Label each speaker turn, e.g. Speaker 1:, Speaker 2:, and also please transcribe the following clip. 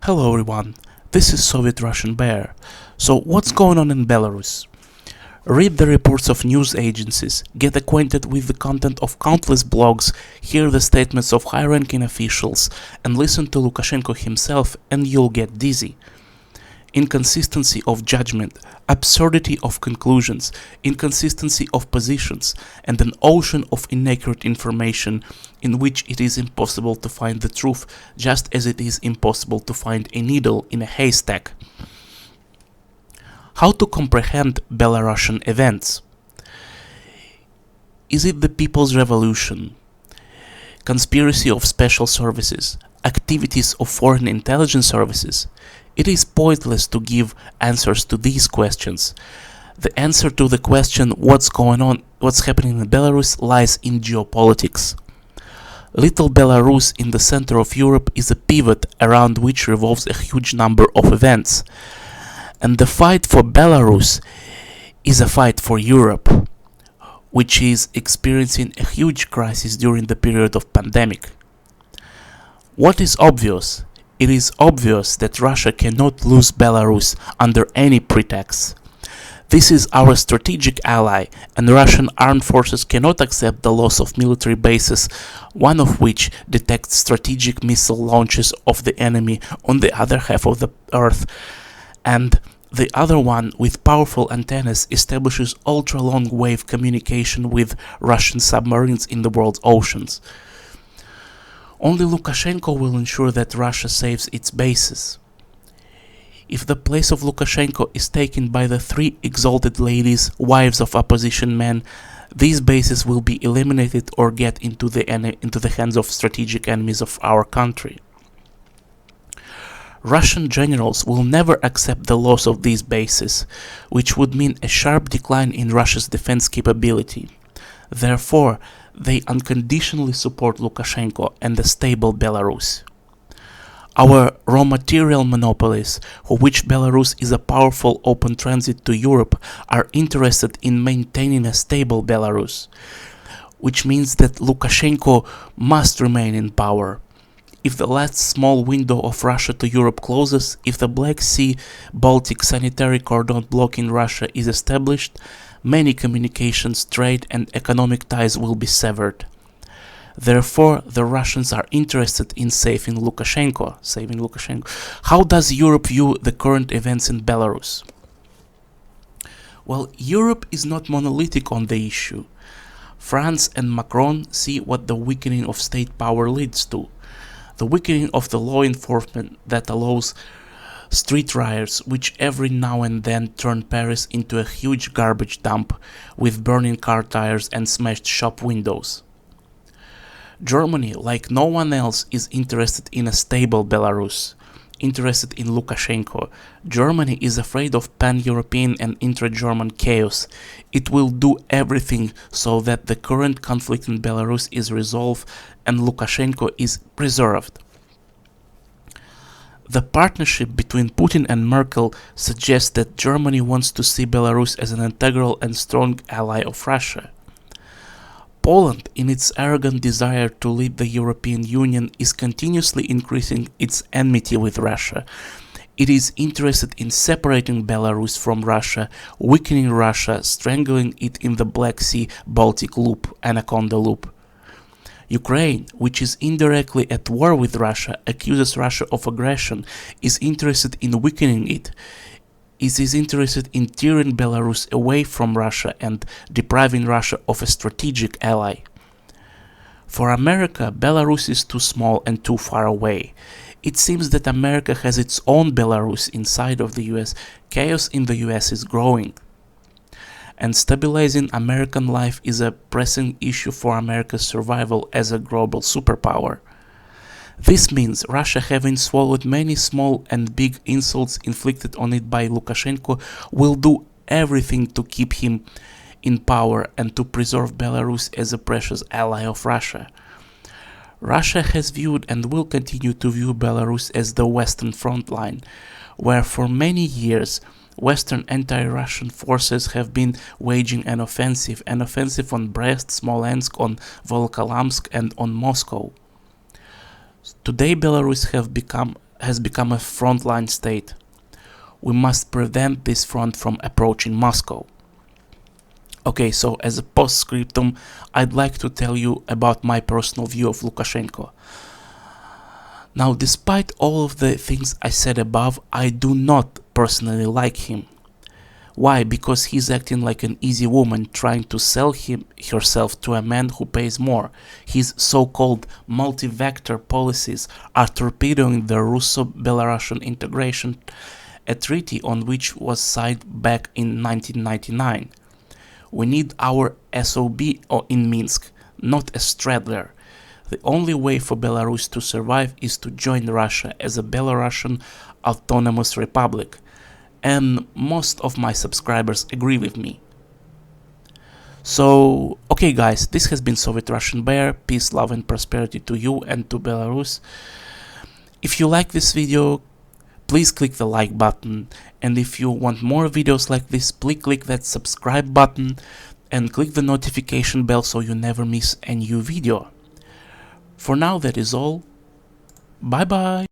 Speaker 1: Hello everyone, this is Soviet Russian Bear. So what's going on in Belarus? Read the reports of news agencies, get acquainted with the content of countless blogs, hear the statements of high-ranking officials, and listen to Lukashenko himself and you'll get dizzy. Inconsistency of judgment, absurdity of conclusions, inconsistency of positions, and an ocean of inaccurate information in which it is impossible to find the truth, just as it is impossible to find a needle in a haystack. How to comprehend Belarusian events? Is it the People's Revolution? Conspiracy of special services? Activities of foreign intelligence services? It is pointless to give answers to these questions. The answer to the question what's going on, what's happening in Belarus lies in geopolitics. Little Belarus in the center of Europe is a pivot around which revolves a huge number of events. And the fight for Belarus is a fight for Europe, which is experiencing a huge crisis during the period of pandemic. What is obvious? It is obvious that Russia cannot lose Belarus under any pretext. This is our strategic ally, and Russian armed forces cannot accept the loss of military bases, one of which detects strategic missile launches of the enemy on the other half of the earth, and the other one, with powerful antennas, establishes ultra-long wave communication with Russian submarines in the world's oceans. Only Lukashenko will ensure that Russia saves its bases. If the place of Lukashenko is taken by the three exalted ladies, wives of opposition men, these bases will be eliminated or get into the hands of strategic enemies of our country. Russian generals will never accept the loss of these bases, which would mean a sharp decline in Russia's defense capability. Therefore, they unconditionally support Lukashenko and a stable Belarus. Our raw material monopolies, for which Belarus is a powerful open transit to Europe, are interested in maintaining a stable Belarus, which means that Lukashenko must remain in power. If the last small window of Russia to Europe closes, if the Black Sea-Baltic sanitary cordon block in Russia is established, many communications, trade and economic ties will be severed. Therefore, the Russians are interested in saving Lukashenko. How does Europe view the current events in Belarus? Well, Europe is not monolithic on the issue. France and Macron see what the weakening of state power leads to. The weakening of the law enforcement that allows street riots, which every now and then turn Paris into a huge garbage dump with burning car tires and smashed shop windows. Germany, like no one else, is interested in a stable Belarus, interested in Lukashenko. Germany is afraid of pan-European and intra-German chaos. It will do everything so that the current conflict in Belarus is resolved and Lukashenko is preserved. The partnership between Putin and Merkel suggests that Germany wants to see Belarus as an integral and strong ally of Russia. Poland, in its arrogant desire to lead the European Union, is continuously increasing its enmity with Russia. It is interested in separating Belarus from Russia, weakening Russia, strangling it in the Black Sea-Baltic loop, Anaconda loop. Ukraine, which is indirectly at war with Russia, accuses Russia of aggression, is interested in weakening it. It is interested in tearing Belarus away from Russia and depriving Russia of a strategic ally. For America, Belarus is too small and too far away. It seems that America has its own Belarus inside of the US. Chaos in the US is growing. And stabilizing American life is a pressing issue for America's survival as a global superpower. This means Russia, having swallowed many small and big insults inflicted on it by Lukashenko, will do everything to keep him in power and to preserve Belarus as a precious ally of Russia. Russia has viewed and will continue to view Belarus as the Western front line, where for many years Western anti-Russian forces have been waging an offensive on Brest, Smolensk, on Volokholamsk and on Moscow. Today Belarus have become has become a frontline state. We must prevent this front from approaching Moscow. Okay, so as a postscriptum, I'd like to tell you about my personal view of Lukashenko. Now, despite all of the things I said above, I do not personally like him. Why? Because he's acting like an easy woman trying to sell herself to a man who pays more. His so-called multi-vector policies are torpedoing the Russo-Belarusian integration, a treaty on which was signed back in 1999. We need our SOB in Minsk, not a straddler. The only way for Belarus to survive is to join Russia as a Belarusian autonomous republic. And most of my subscribers agree with me. So, okay guys, this has been Soviet Russian Bear. Peace, love and prosperity to you and to Belarus. If you like this video, please click the like button, and if you want more videos like this, please click that subscribe button and click the notification bell so you never miss a new video. For now, that is all. Bye bye.